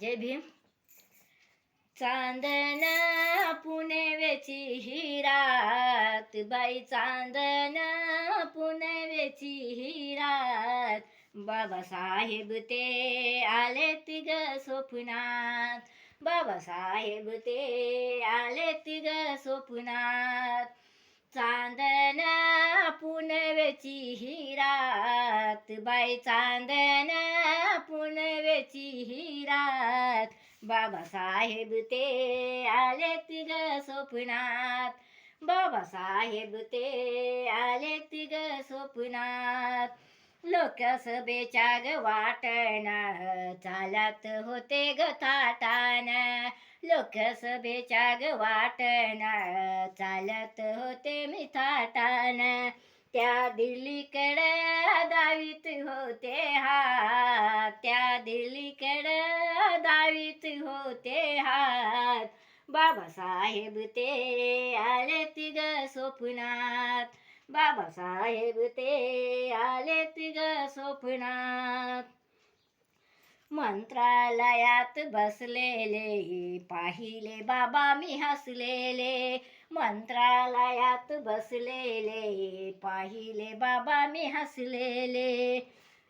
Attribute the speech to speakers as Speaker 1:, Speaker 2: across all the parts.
Speaker 1: जय भीम. चांदण पुनवेची ही रात, बाई चांदण पुनवेची ही रात, बाबासाहेब ते आलेत ग स्वप्नात, बाबासाहेब ते आलेत ग स्वप्नात. चांदण पुनवेची ही रात, बाई चांदण पुनवेची ही रात, बाबासाहेब ते आलेत ग स्वप्नात, बाबासाहेब ते आलेत ग स्वप्नात. लोकसभेच्या ग वाटण चालत होते ग थाटान, लोकसभेच्या ग वाटण चालत होते मी थाटान, त्या दिल्लीकडं दावीत होते हात, त्या दिल्लीकडं दावीत होते हात, बाबासाहेब ते आलेत ग स्वप्नात, बाबासाहेब ते आलेत ग स्वप्नात. मंत्रालयात बसलेले पाहिले बाबा मी हसलेले, मंत्रालयात बसलेले पाहिले बाबा मी हसलेले,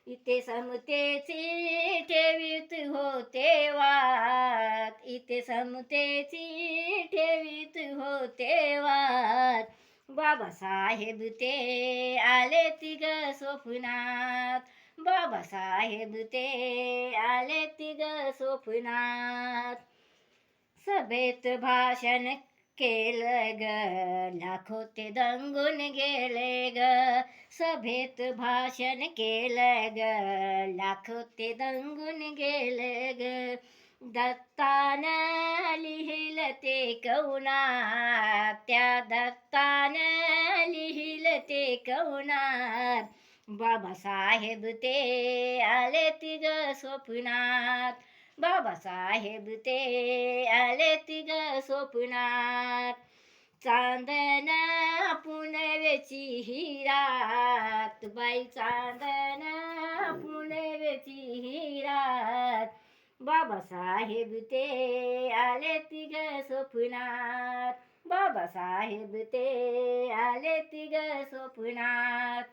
Speaker 1: इथे समतेची ठेवीत होते वाट, इथे समतेची ठेवीत होते वाट, बाबासाहेब ते आलेत ग स्वप्नात, बाबासाहेब ते आलेत ग स्वप्नात. सभेत भाषण केलं ग, लाखो ते दंगून गेले ग, सभेत भाषण केलं ग, लाखो ते दंगून गेले ग, दत्तानं लिहिलं ते कवनात, त्या दत्तानं लिहिलं ते कवनात, बाबासाहेब ते आलेत ग स्वप्नात, बाबासाहेब ते आलेत ग स्वप्नात. चांदण पुनवेची ही रात, बाई चांदण पुनवेची ही रात, बाबासाहेब ते आलेत ग स्वप्नात, बाबासाहेब ते आलेत ग स्वप्नात.